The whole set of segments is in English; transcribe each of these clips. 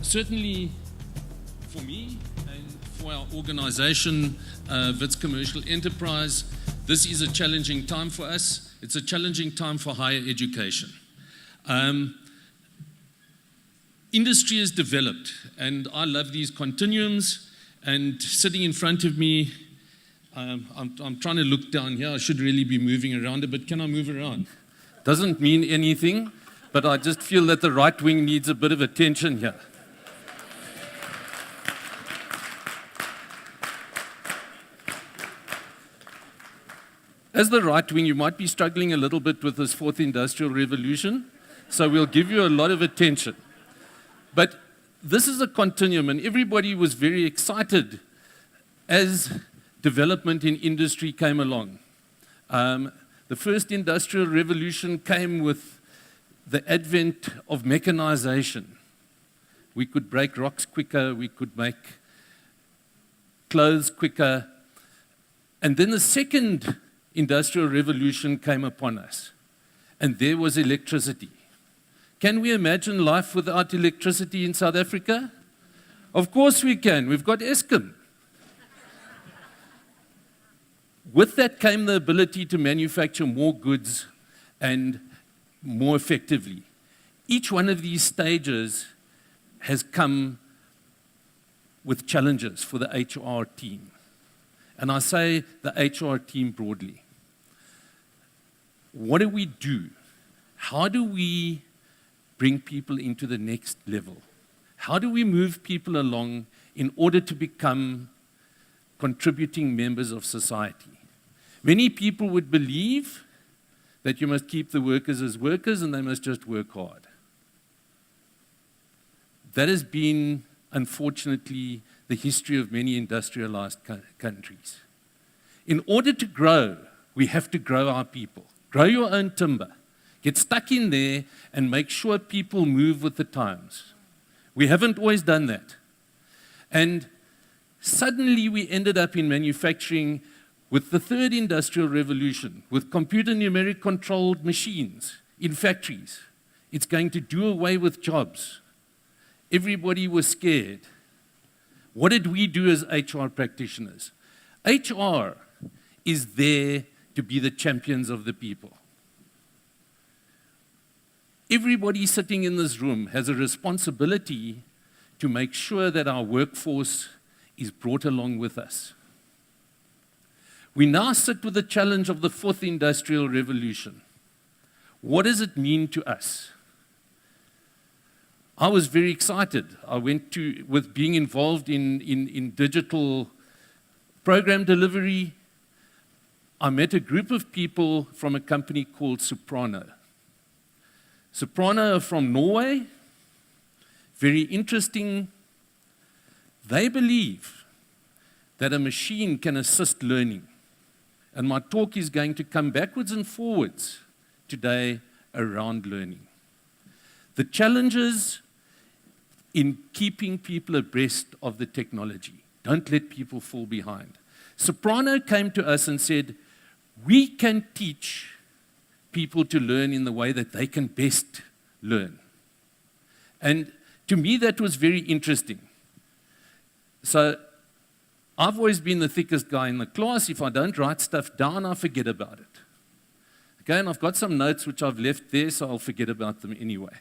Certainly for me and for our organization, Wits Commercial Enterprise, this is a challenging time for us. It's a challenging time for higher education. Industry has developed, and I love these continuums, and sitting in front of me, I'm trying to look down here. I should really be moving around a bit. Can I move around? Doesn't mean anything, but I just feel that the right wing needs a bit of attention here. As the right wing, you might be struggling a little bit with this fourth industrial revolution, so we'll give you a lot of attention. But this is a continuum, and everybody was very excited as development in industry came along. The first industrial revolution came with the advent of mechanization. We could break rocks quicker, we could make clothes quicker. And then the second industrial revolution came upon us, and there was electricity. Can we imagine life without electricity in South Africa? Of course we can. We've got Eskom. With that came the ability to manufacture more goods and more effectively. Each one of these stages has come with challenges for the HR team. And I say the HR team broadly. What do we do? How do we bring people into the next level? How do we move people along in order to become contributing members of society? Many people would believe that you must keep the workers as workers and they must just work hard. That has been, unfortunately, the history of many industrialized countries. In order to grow, we have to grow our people. Grow your own timber. Get stuck in there and make sure people move with the times. We haven't always done that. And suddenly we ended up in manufacturing with the third industrial revolution, with computer numeric controlled machines in factories. It's going to do away with jobs. Everybody was scared. What did we do as HR practitioners? HR is there to be the champions of the people. Everybody sitting in this room has a responsibility to make sure that our workforce is brought along with us. We now sit with the challenge of the fourth industrial revolution. What does it mean to us? I was very excited. I went with being involved in digital program delivery. I met a group of people from a company called Soprano. Soprano are from Norway, very interesting. They believe that a machine can assist learning. And my talk is going to come backwards and forwards today around learning. The challenges in keeping people abreast of the technology. Don't let people fall behind. Soprano came to us and said, we can teach people to learn in the way that they can best learn. And to me, that was very interesting. So I've always been the thickest guy in the class. If I don't write stuff down, I forget about it. Okay, and I've got some notes which I've left there, so I'll forget about them anyway.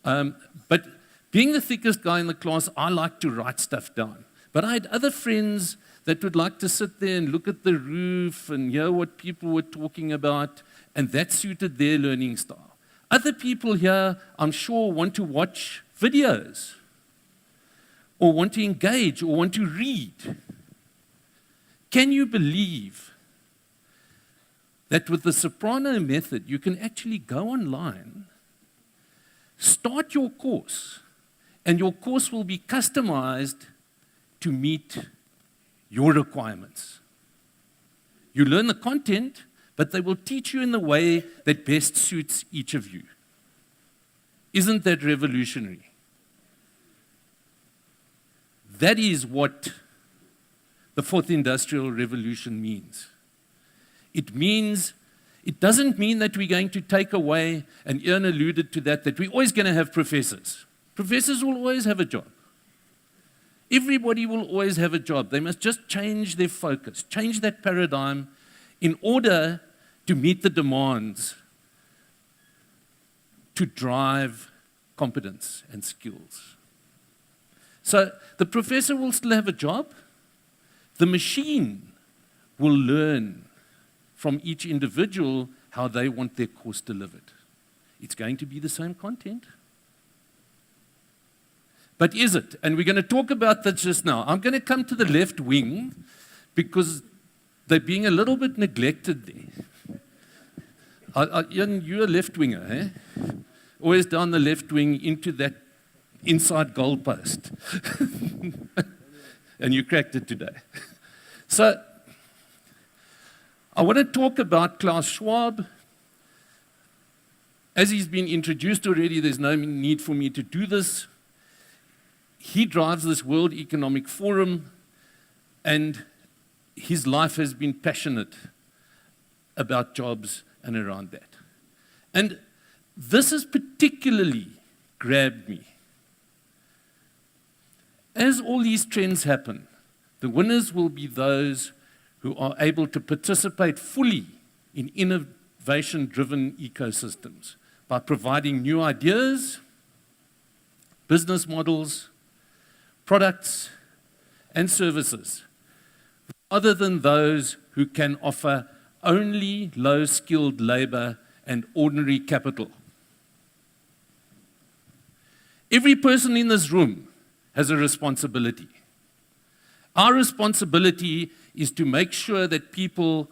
But being the thickest guy in the class, I like to write stuff down. But I had other friends that would like to sit there and look at the roof and hear what people were talking about, and that suited their learning style. Other people here, I'm sure, want to watch videos, or want to engage, or want to read. Can you believe that with the Soprano method, you can actually go online, start your course, and your course will be customized to meet your requirements? You learn the content, but they will teach you in the way that best suits each of you. Isn't that revolutionary? That is what the fourth industrial revolution means. It doesn't mean that we're going to take away, and Ian alluded to that we're always going to have professors. Professors will always have a job. Everybody will always have a job. They must just change their focus, change that paradigm in order to meet the demands to drive competence and skills. So the professor will still have a job. The machine will learn from each individual how they want their course delivered. It's going to be the same content. But is it? And we're going to talk about that just now. I'm going to come to the left wing because they're being a little bit neglected there. Ian, you're a left winger, eh? Always down the left wing into that inside goal post. And you cracked it today. So, I want to talk about Klaus Schwab. As he's been introduced already, there's no need for me to do this. He drives this World Economic Forum, and his life has been passionate about jobs and around that. And this has particularly grabbed me. As all these trends happen, the winners will be those who are able to participate fully in innovation-driven ecosystems by providing new ideas, business models, products, and services, other than those who can offer only low-skilled labor and ordinary capital. Every person in this room has a responsibility. Our responsibility is to make sure that people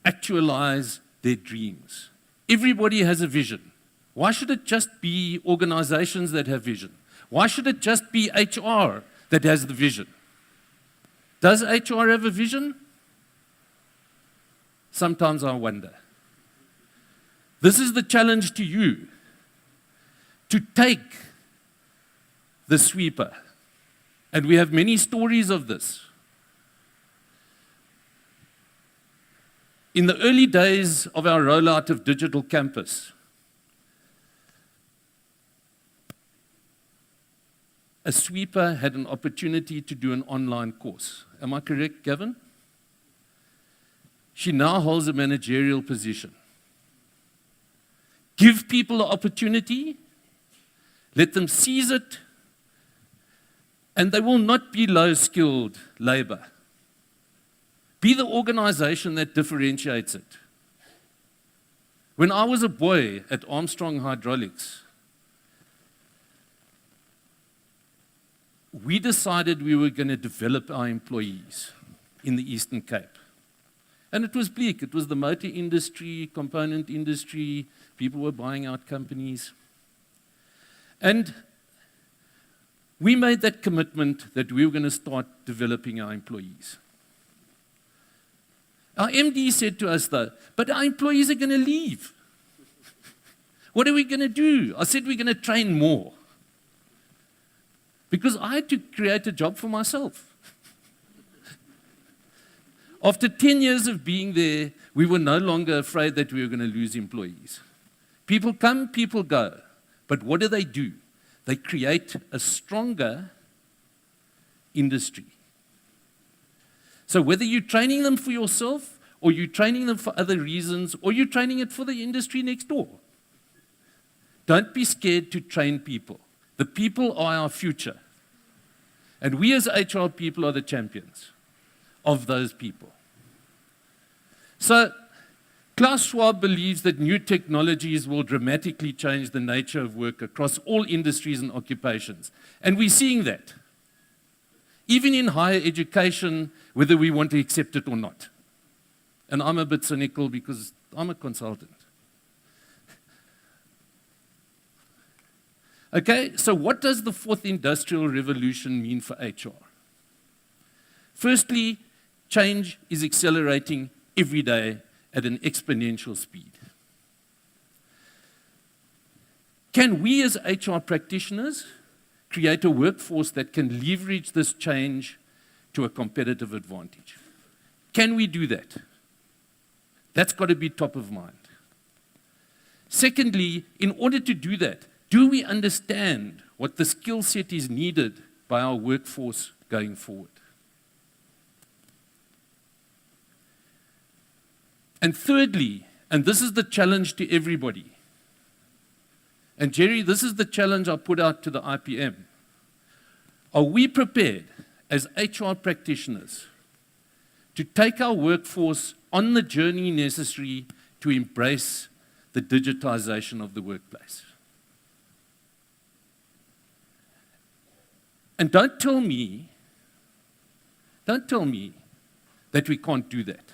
actualize their dreams. Everybody has a vision. Why should it just be organizations that have vision? Why should it just be HR that has the vision? Does HR have a vision? Sometimes I wonder. This is the challenge to you, to take the sweeper. And we have many stories of this. In the early days of our rollout of Digital Campus, a sweeper had an opportunity to do an online course. Am I correct, Gavin? She now holds a managerial position. Give people the opportunity, let them seize it, and they will not be low-skilled labor. Be the organization that differentiates it. When I was a boy at Armstrong Hydraulics, we decided we were going to develop our employees in the Eastern Cape. And it was bleak. It was the motor industry, component industry. People were buying out companies. And we made that commitment that we were going to start developing our employees. Our MD said to us, though, but our employees are going to leave. What are we going to do? I said, we're going to train more. Because I had to create a job for myself. After 10 years of being there, we were no longer afraid that we were going to lose employees. People come, people go. But what do? They create a stronger industry. So whether you're training them for yourself, or you're training them for other reasons, or you're training it for the industry next door, don't be scared to train people. The people are our future. And we as HR people are the champions of those people. So, Klaus Schwab believes that new technologies will dramatically change the nature of work across all industries and occupations. And we're seeing that. Even in higher education, whether we want to accept it or not. And I'm a bit cynical because I'm a consultant. Okay, so what does the fourth industrial revolution mean for HR? Firstly, change is accelerating every day at an exponential speed. Can we as HR practitioners create a workforce that can leverage this change to a competitive advantage? Can we do that? That's got to be top of mind. Secondly, in order to do that, do we understand what the skill set is needed by our workforce going forward. And thirdly, and this is the challenge to everybody, and Jerry, this is the challenge I put out to the IPM. Are we prepared as HR practitioners to take our workforce on the journey necessary to embrace the digitization of the workplace? And don't tell me that we can't do that.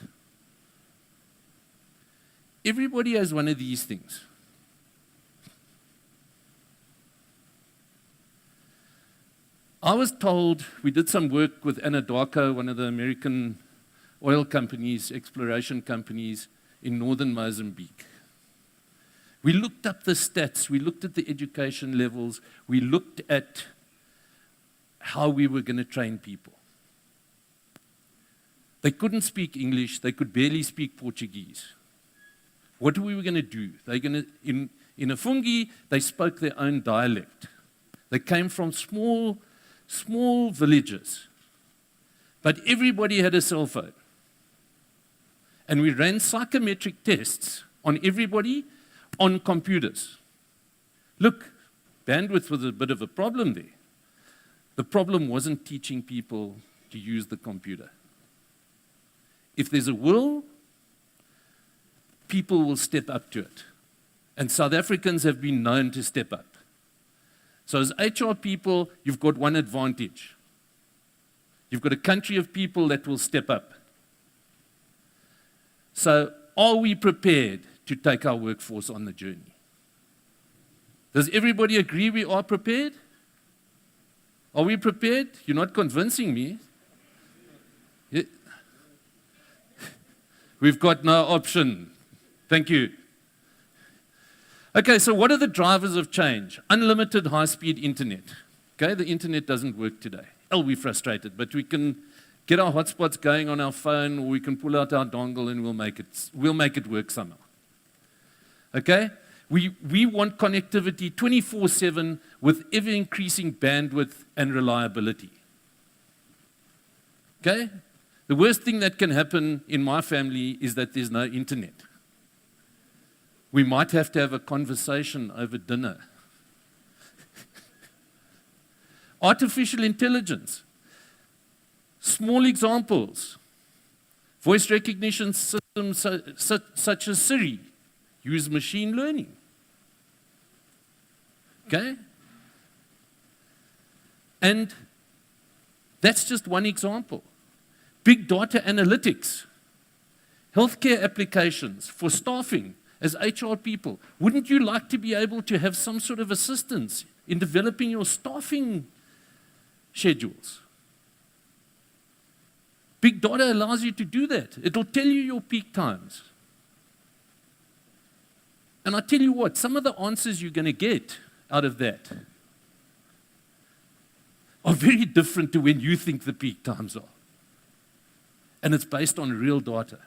Everybody has one of these things. I was told, we did some work with Anadarko, one of the American oil companies, exploration companies in northern Mozambique. We looked up the stats, we looked at the education levels, we looked at how we were going to train people. They couldn't speak English, they could barely speak Portuguese. What were we going to do? In Afungi, they spoke their own dialect. They came from small villages. But everybody had a cell phone. And we ran psychometric tests on everybody on computers. Look, bandwidth was a bit of a problem there. The problem wasn't teaching people to use the computer. If there's a will, people will step up to it. And South Africans have been known to step up. So as HR people, you've got one advantage. You've got a country of people that will step up. So are we prepared to take our workforce on the journey? Does everybody agree we are prepared? Are we prepared? You're not convincing me. Yeah. We've got no option. Thank you. Okay, so what are the drivers of change? Unlimited high-speed internet. Okay, the internet doesn't work today. Oh, we're frustrated, but we can get our hotspots going on our phone, or we can pull out our dongle and we'll make it work somehow. Okay? We want connectivity 24/7 with ever-increasing bandwidth and reliability. Okay? The worst thing that can happen in my family is that there's no internet. We might have to have a conversation over dinner. Artificial intelligence. Small examples. Voice recognition systems such as Siri use machine learning. Okay? And that's just one example. Big data analytics. Healthcare applications for staffing as HR people. Wouldn't you like to be able to have some sort of assistance in developing your staffing schedules? Big data allows you to do that. It'll tell you your peak times. And I tell you what, some of the answers you're going to get out of that are very different to when you think the peak times are. And it's based on real data.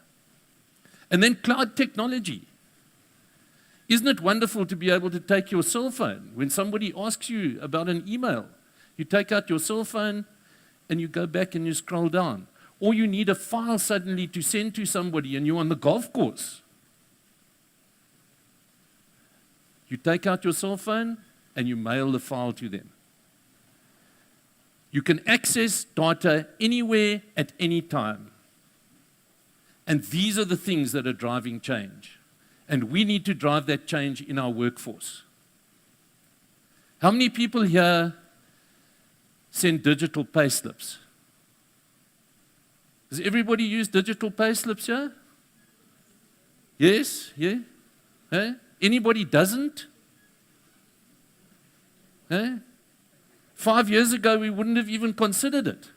And then cloud technology. Isn't it wonderful to be able to take your cell phone when somebody asks you about an email? You take out your cell phone and you go back and you scroll down. Or you need a file suddenly to send to somebody and you're on the golf course. You take out your cell phone and you mail the file to them. You can access data anywhere at any time. And these are the things that are driving change. And we need to drive that change in our workforce. How many people here send digital pay slips? Does everybody use digital pay slips here? Yes? Yeah? Hey? Anybody doesn't? Hey? 5 years ago, we wouldn't have even considered it.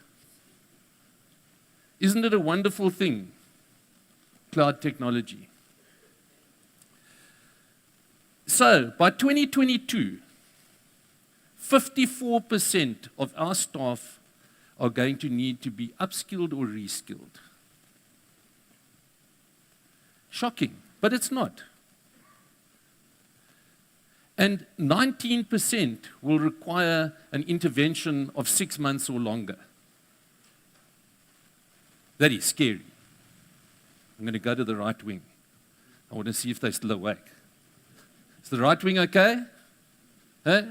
Isn't it a wonderful thing? Cloud technology. So, by 2022, 54% of our staff are going to need to be upskilled or reskilled. Shocking, but it's not. And 19% will require an intervention of 6 months or longer. That is scary. I'm going to go to the right wing. I want to see if they're still awake. Is the right wing okay? Huh?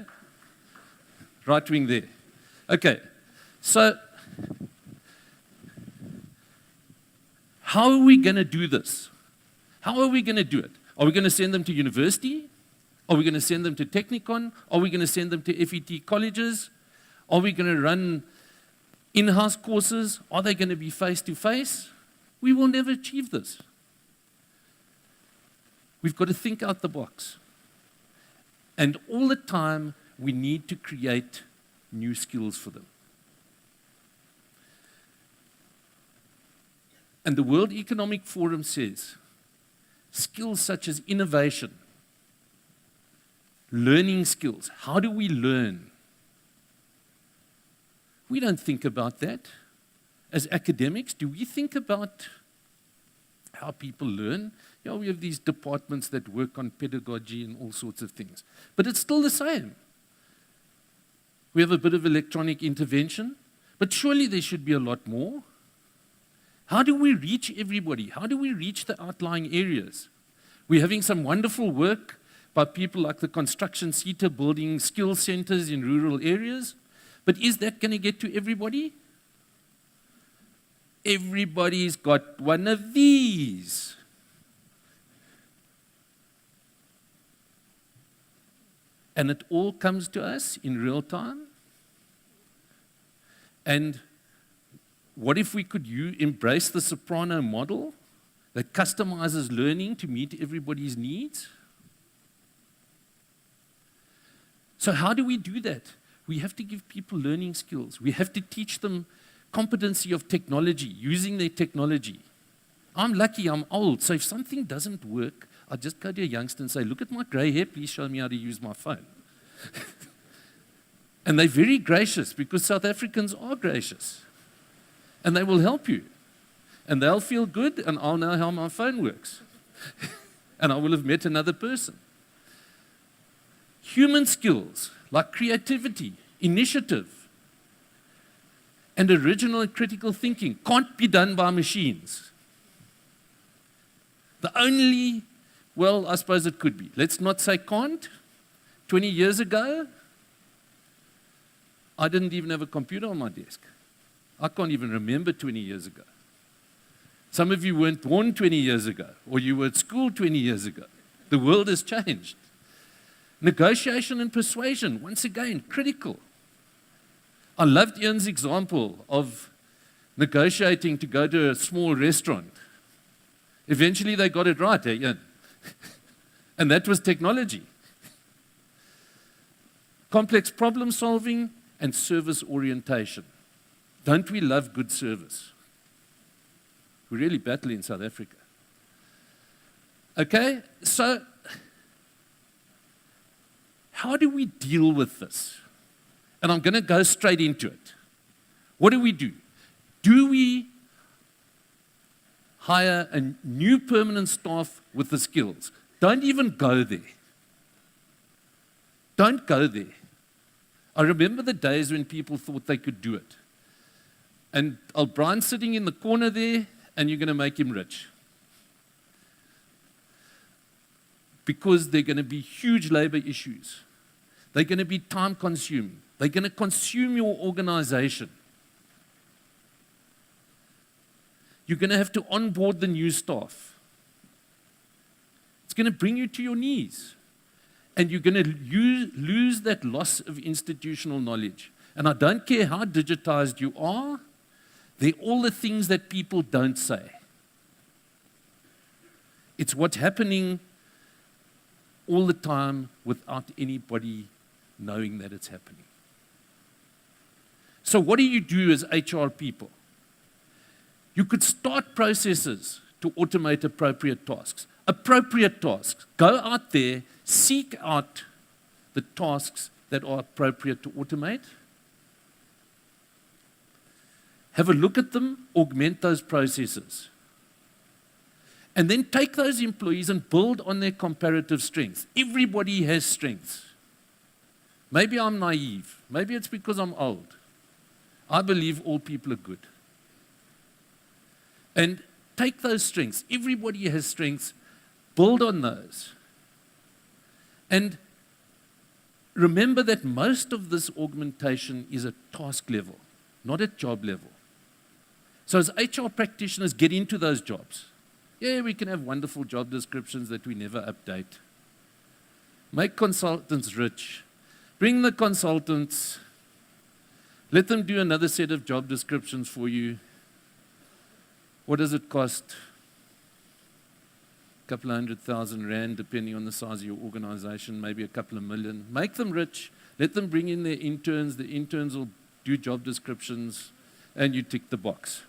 Right wing there. Okay. So, how are we going to do this? How are we going to do it? Are we going to send them to university? Are we going to send them to Technikon? Are we going to send them to FET colleges? Are we going to run in-house courses? Are they going to be face-to-face? We will never achieve this. We've got to think out the box. And all the time, we need to create new skills for them. And the World Economic Forum says, skills such as innovation, learning skills. How do we learn? We don't think about that. As academics, do we think about how people learn? Yeah, we have these departments that work on pedagogy and all sorts of things. But it's still the same. We have a bit of electronic intervention, but surely there should be a lot more. How do we reach everybody? How do we reach the outlying areas? We're having some wonderful work by people like the construction CETA building skill centers in rural areas. But is that going to get to everybody? Everybody's got one of these. And it all comes to us in real time. And what if we could embrace the soprano model that customizes learning to meet everybody's needs? So how do we do that? We have to give people learning skills. We have to teach them competency of technology, using their technology. I'm lucky, I'm old, so if something doesn't work, I just go to a youngster and say, look at my gray hair, please show me how to use my phone. And they're very gracious because South Africans are gracious. And they will help you. And they'll feel good, and I'll know how my phone works. And I will have met another person. Human skills like creativity, initiative, and original and critical thinking can't be done by machines. The only, well, I suppose it could be. Let's not say can't. 20 years ago, I didn't even have a computer on my desk. I can't even remember 20 years ago. Some of you weren't born 20 years ago, or you were at school 20 years ago. The world has changed. Negotiation and persuasion, once again, critical. I loved Ian's example of negotiating to go to a small restaurant. Eventually they got it right, Ian? And that was technology. Complex problem solving and service orientation. Don't we love good service? We really battle in South Africa. Okay, so how do we deal with this? And I'm going to go straight into it. What do? Do we hire a new permanent staff with the skills? Don't even go there. Don't go there. I remember the days when people thought they could do it. And Brian's sitting in the corner there, and you're going to make him rich. Because there are going to be huge labor issues. They're going to be time-consuming. They're going to consume your organization. You're going to have to onboard the new staff. It's going to bring you to your knees. And you're going to lose that loss of institutional knowledge. And I don't care how digitized you are, they're all the things that people don't say. It's what's happening all the time without anybody knowing that it's happening. So what do you do as HR people? You could start processes to automate appropriate tasks. Appropriate tasks. Go out there, seek out the tasks that are appropriate to automate. Have a look at them, augment those processes. And then take those employees and build on their comparative strengths. Everybody has strengths. Maybe I'm naive. Maybe it's because I'm old. I believe all people are good. And take those strengths. Everybody has strengths. Build on those. And remember that most of this augmentation is at task level, not at job level. So as HR practitioners, get into those jobs. Yeah, we can have wonderful job descriptions that we never update. Make consultants rich. Bring the consultants. Let them do another set of job descriptions for you. What does it cost? A couple of R100,000, depending on the size of your organization, maybe a couple of million. Make them rich. Let them bring in their interns. The interns will do job descriptions, and you tick the box.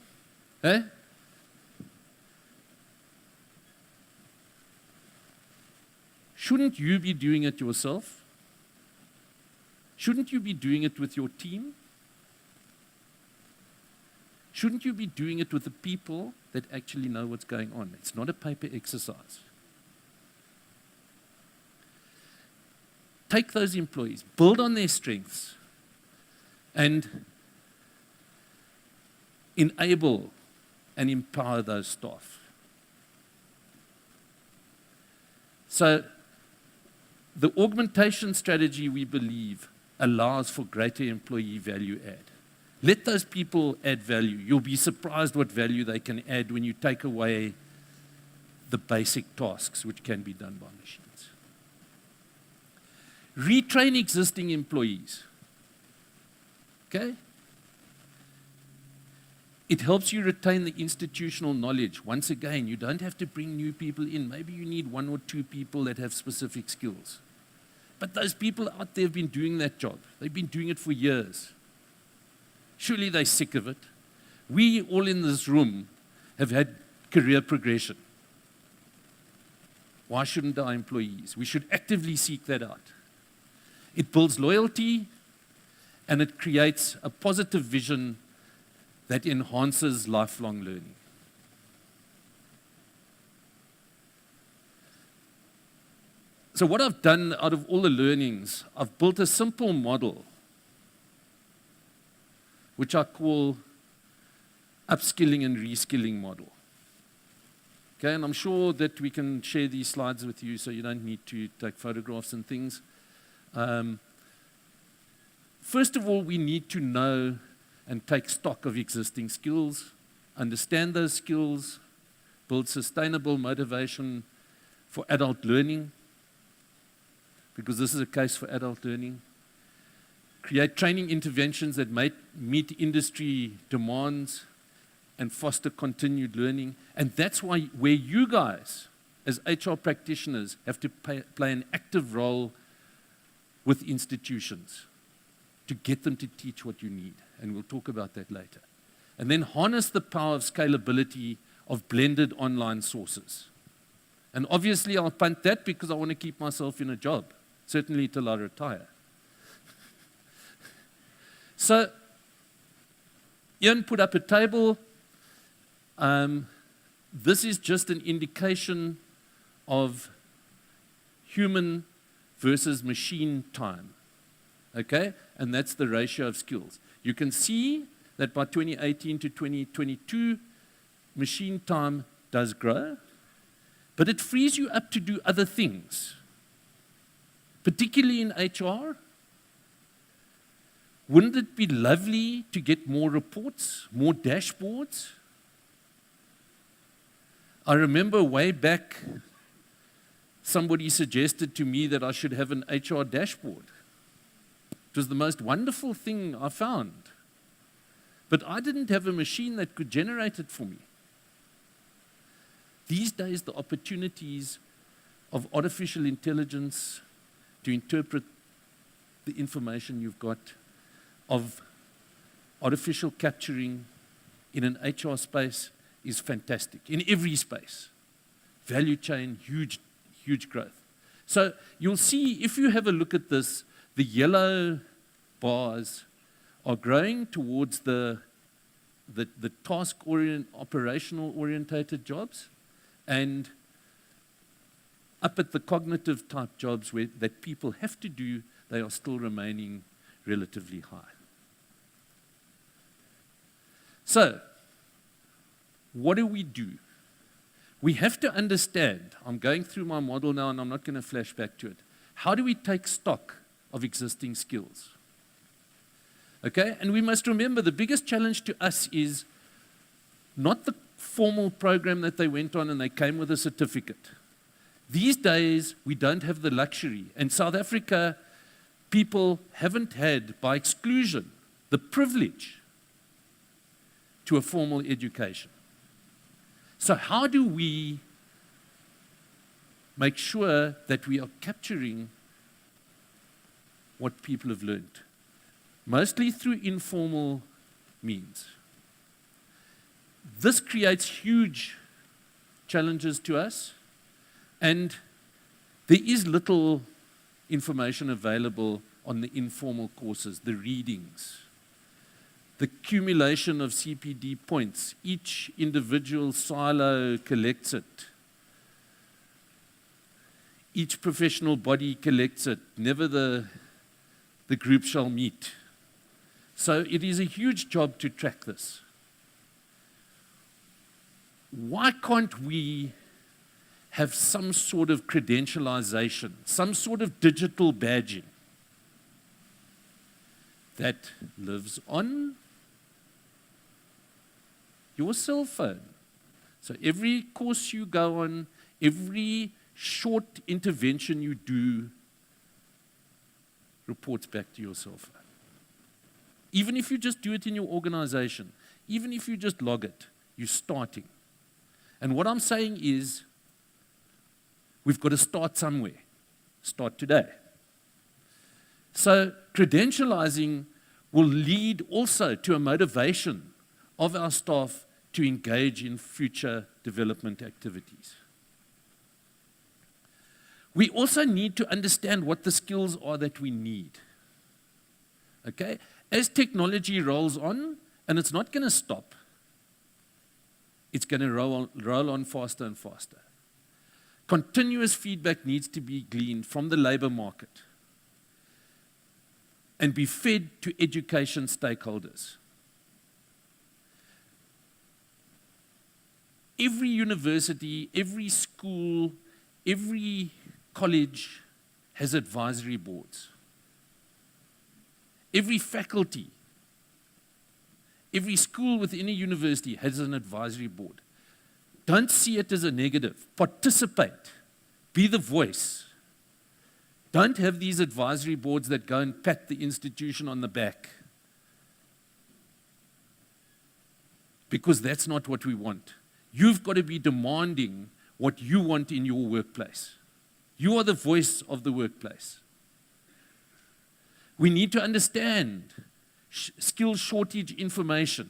Eh? Shouldn't you be doing it yourself? Shouldn't you be doing it with your team? Shouldn't you be doing it with the people that actually know what's going on? It's not a paper exercise. Take those employees, build on their strengths, and enable and empower those staff. So, the augmentation strategy, we believe, allows for greater employee value add. Let those people add value. You'll be surprised what value they can add when you take away the basic tasks which can be done by machines. Retrain existing employees. Okay? It helps you retain the institutional knowledge. Once again, you don't have to bring new people in. Maybe you need 1 or 2 people that have specific skills. But those people out there have been doing that job. They've been doing it for years. Surely they're sick of it. We all in this room have had career progression. Why shouldn't our employees? We should actively seek that out. It builds loyalty, and it creates a positive vision that enhances lifelong learning. So what I've done out of all the learnings, I've built a simple model which I call upskilling and reskilling model. Okay, and I'm sure that we can share these slides with you so you don't need to take photographs and things. First of all, we need to know and take stock of existing skills, understand those skills, build sustainable motivation for adult learning, because this is a case for adult learning. Create training interventions that meet industry demands and foster continued learning. And that's why where you guys, as HR practitioners, have to play an active role with institutions to get them to teach what you need. And we'll talk about that later. And then harness the power of scalability of blended online sources. And obviously I'll punt that because I want to keep myself in a job, certainly till I retire. So, Ian put up a table. This is just an indication of human versus machine time. Okay? And that's the ratio of skills. You can see that by 2018 to 2022, machine time does grow, but it frees you up to do other things, particularly in HR. Wouldn't it be lovely to get more reports, more dashboards? I remember way back, somebody suggested to me that I should have an HR dashboard. It was the most wonderful thing I found. But I didn't have a machine that could generate it for me. These days, the opportunities of artificial intelligence to interpret the information you've got, of artificial capturing in an HR space is fantastic, in every space. Value chain, huge, huge growth. So you'll see, if you have a look at this, the yellow bars are growing towards the task-oriented, operational-orientated jobs, And up at the cognitive type jobs that people have to do, they are still remaining relatively high. So, what do? We have to understand, I'm going through my model now and I'm not going to flash back to it. How do we take stock of existing skills? Okay, and we must remember the biggest challenge to us is not the formal program that they went on and they came with a certificate. These days, we don't have the luxury. In South Africa, people haven't had, by exclusion, the privilege to a formal education. So how do we make sure that we are capturing what people have learned? Mostly through informal means. This creates huge challenges to us, and there is little information available on the informal courses, the readings, the accumulation of CPD points. Each individual silo collects it. Each professional body collects it. Never the group shall meet. So it is a huge job to track this. Why can't we have some sort of credentialization, some sort of digital badging that lives on your cell phone? So every course you go on, every short intervention you do reports back to your cell phone. Even if you just do it in your organization, even if you just log it, you're starting. And what I'm saying is, we've got to start somewhere. Start today. So credentializing will lead also to a motivation of our staff to engage in future development activities. We also need to understand what the skills are that we need. Okay? As technology rolls on, and it's not going to stop, it's going to roll on faster and faster. Continuous feedback needs to be gleaned from the labor market and be fed to education stakeholders. Every university, every school, every college has advisory boards. Every faculty, every school within a university has an advisory board. Don't see it as a negative. Participate. Be the voice. Don't have these advisory boards that go and pat the institution on the back. Because that's not what we want. You've got to be demanding what you want in your workplace. You are the voice of the workplace. We need to understand skill shortage information.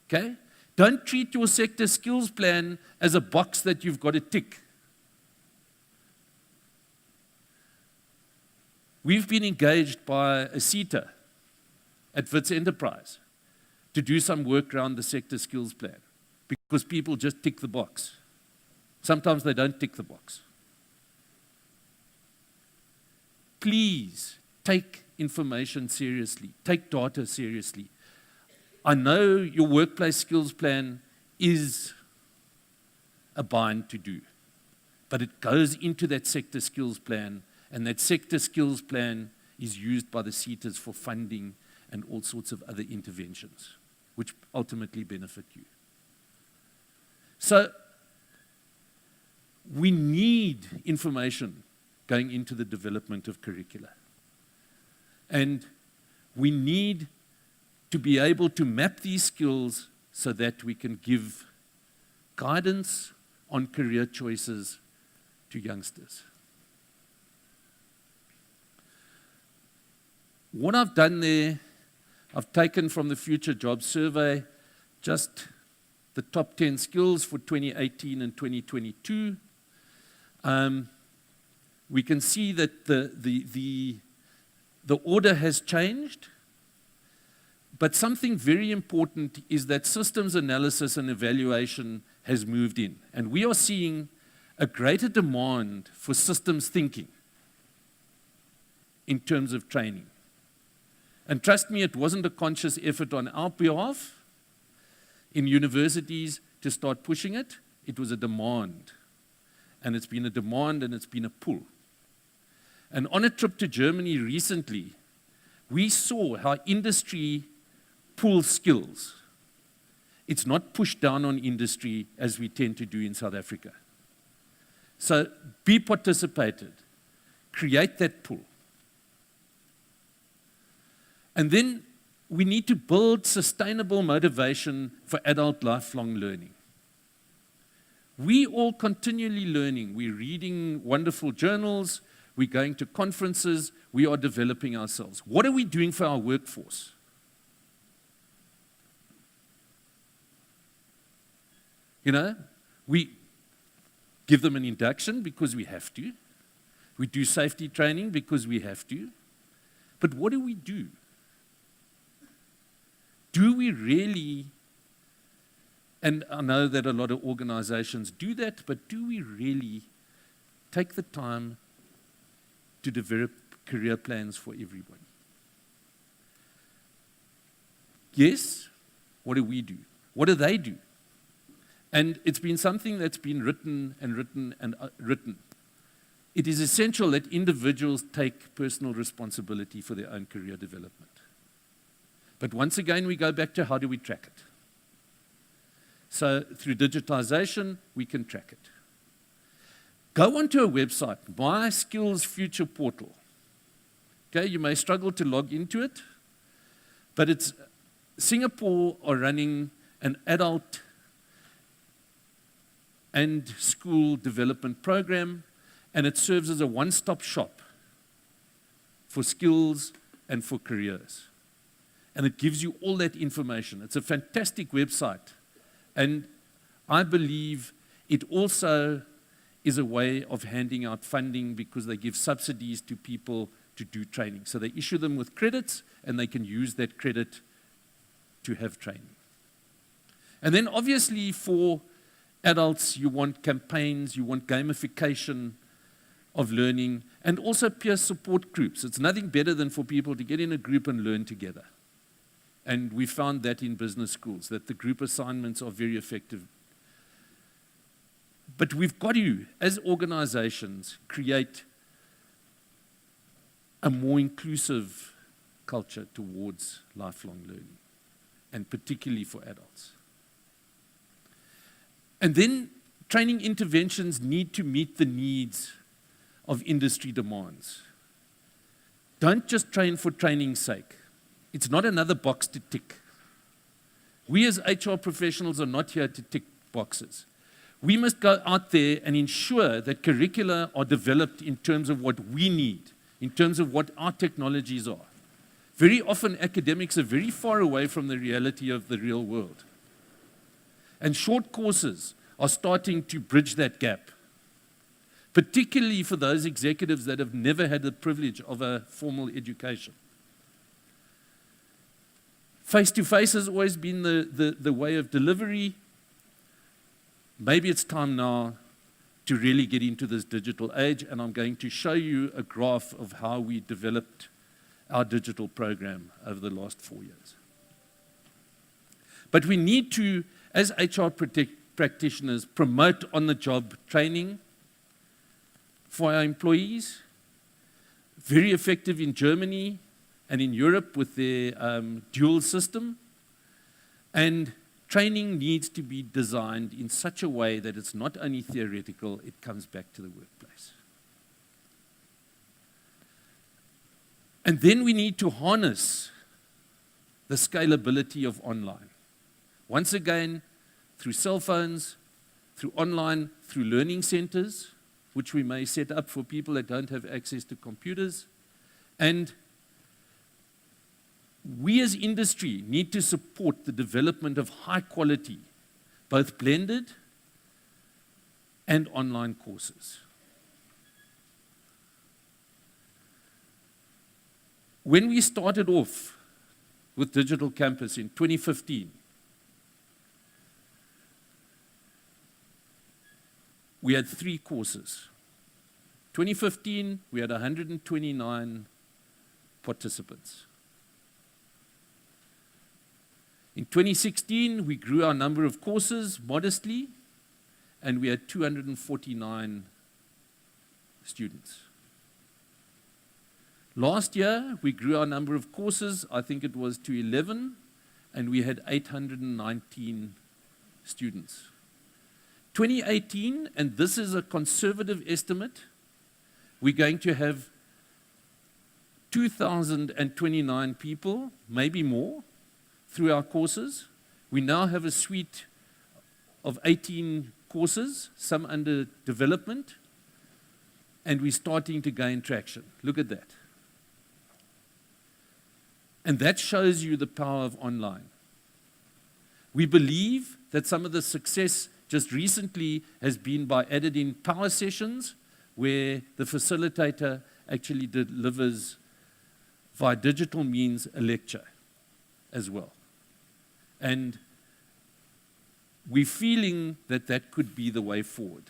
Okay? Don't treat your sector skills plan as a box that you've got to tick. We've been engaged by a CETA at Wits Enterprise to do some work around the sector skills plan because people just tick the box. Sometimes they don't tick the box. Please take information seriously. Take data seriously. I know your workplace skills plan is a bind to do, but it goes into that sector skills plan, and that sector skills plan is used by the CETAs for funding and all sorts of other interventions, which ultimately benefit you. So we need information going into the development of curricula. And we need to be able to map these skills so that we can give guidance on career choices to youngsters. What I've done there, I've taken from the Future Jobs Survey just the top 10 skills for 2018 and 2022. We can see that the order has changed, but something very important is that systems analysis and evaluation has moved in. And we are seeing a greater demand for systems thinking in terms of training. And trust me, it wasn't a conscious effort on our behalf in universities to start pushing it. It was a demand. And it's been a demand and it's been a pull. And on a trip to Germany recently, we saw how industry pulls skills. It's not pushed down on industry as we tend to do in South Africa. So be participated. Create that pull. And then we need to build sustainable motivation for adult lifelong learning. We all continually learning. We're reading wonderful journals. We're going to conferences. We are developing ourselves. What are we doing for our workforce? You know, we give them an induction because we have to. We do safety training because we have to. But what do we do? Do we really, and I know that a lot of organizations do that, but do we really take the time to develop career plans for everybody? Yes, what do we do? What do they do? And it's been something that's been written and written and written. It is essential that individuals take personal responsibility for their own career development. But once again, we go back to how do we track it? So through digitization, we can track it. Go onto a website, My Skills Future Portal. Okay, you may struggle to log into it, but it's Singapore are running an adult and school development program, and it serves as a one-stop shop for skills and for careers. And it gives you all that information. It's a fantastic website. And I believe it also is a way of handing out funding because they give subsidies to people to do training. So they issue them with credits, and they can use that credit to have training. And then obviously for adults, you want campaigns, you want gamification of learning, and also peer support groups. It's nothing better than for people to get in a group and learn together. And we found that in business schools, that the group assignments are very effective. But we've got to, as organizations, create a more inclusive culture towards lifelong learning, and particularly for adults. And then training interventions need to meet the needs of industry demands. Don't just train for training's sake. It's not another box to tick. We as HR professionals are not here to tick boxes. We must go out there and ensure that curricula are developed in terms of what we need, in terms of what our technologies are. Very often academics are very far away from the reality of the real world. And short courses are starting to bridge that gap, particularly for those executives that have never had the privilege of a formal education. Face-to-face has always been the way of delivery. Maybe it's time now to really get into this digital age, and I'm going to show you a graph of how we developed our digital program over the last 4 years. But we need to, as HR practitioners, promote on-the-job training for our employees. Very effective in Germany and in Europe with their dual system. And training needs to be designed in such a way that it's not only theoretical, it comes back to the workplace. And then we need to harness the scalability of online. Once again, through cell phones, through online, through learning centers, which we may set up for people that don't have access to computers. And we as industry need to support the development of high quality, both blended and online courses. When we started off with Digital Campus in 2015, we had 3 courses. 2015, we had 129 participants. In 2016, we grew our number of courses modestly, and we had 249 students. Last year, we grew our number of courses, I think it was to 11, and we had 819 students. 2018, and this is a conservative estimate, we're going to have 2,029 people, maybe more, through our courses. We now have a suite of 18 courses, some under development, and we're starting to gain traction. Look at that. And that shows you the power of online. We believe that some of the success just recently has been by added in power sessions where the facilitator actually delivers via digital means a lecture as well. And we're feeling that that could be the way forward.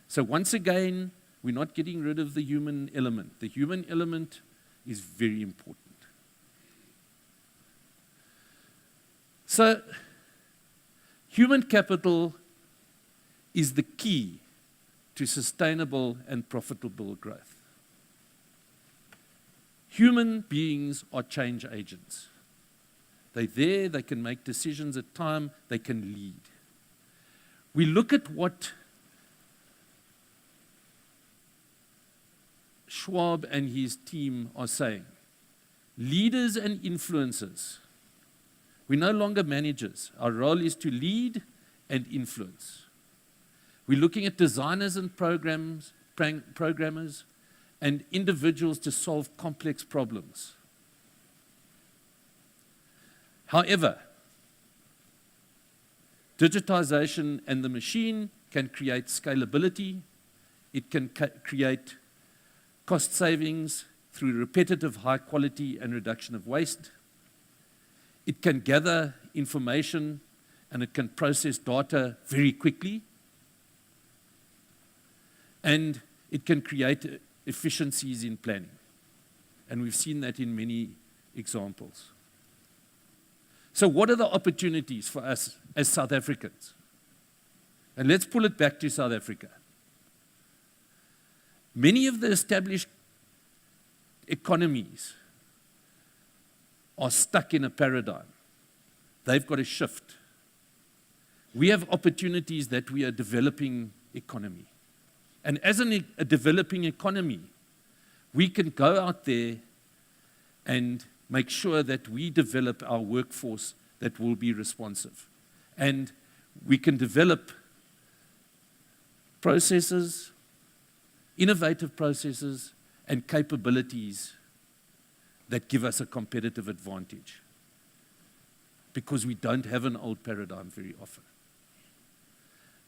So once again, we're not getting rid of the human element. The human element is very important. So human capital is the key to sustainable and profitable growth. Human beings are change agents. They're there, they can make decisions at time, they can lead. We look at what Schwab and his team are saying. Leaders and influencers. We're no longer managers. Our role is to lead and influence. We're looking at designers and programmers and individuals to solve complex problems. However, digitization and the machine can create scalability. It can create cost savings through repetitive high quality and reduction of waste. It can gather information and it can process data very quickly. And it can create efficiencies in planning. And we've seen that in many examples. So what are the opportunities for us as South Africans? And let's pull it back to South Africa. Many of the established economies are stuck in a paradigm. They've got to shift. We have opportunities that we are developing economy. And as a developing economy, we can go out there and make sure that we develop our workforce that will be responsive. And we can develop processes, innovative processes, and capabilities that give us a competitive advantage. Because we don't have an old paradigm very often.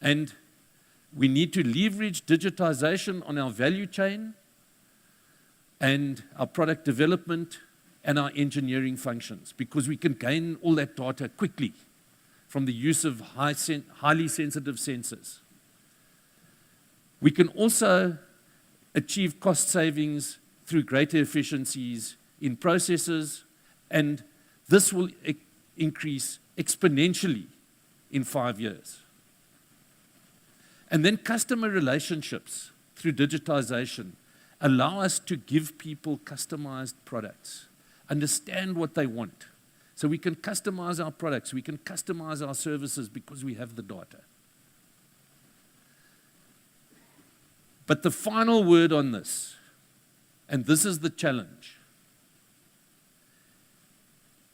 And we need to leverage digitization on our value chain and our product development and our engineering functions, because we can gain all that data quickly from the use of highly sensitive sensors. We can also achieve cost savings through greater efficiencies in processes, and this will increase exponentially in 5 years. And then customer relationships through digitization allow us to give people customized products, understand what they want. So we can customize our products, we can customize our services because we have the data. But the final word on this, and this is the challenge,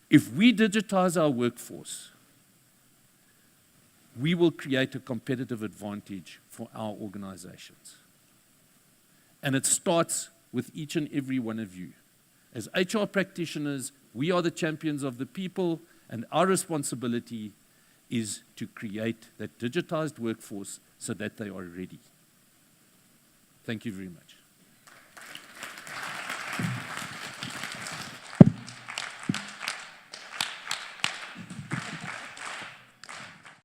if we digitize our workforce, we will create a competitive advantage for our organizations. And it starts with each and every one of you. As HR practitioners, we are the champions of the people, and our responsibility is to create that digitized workforce so that they are ready. Thank you very much.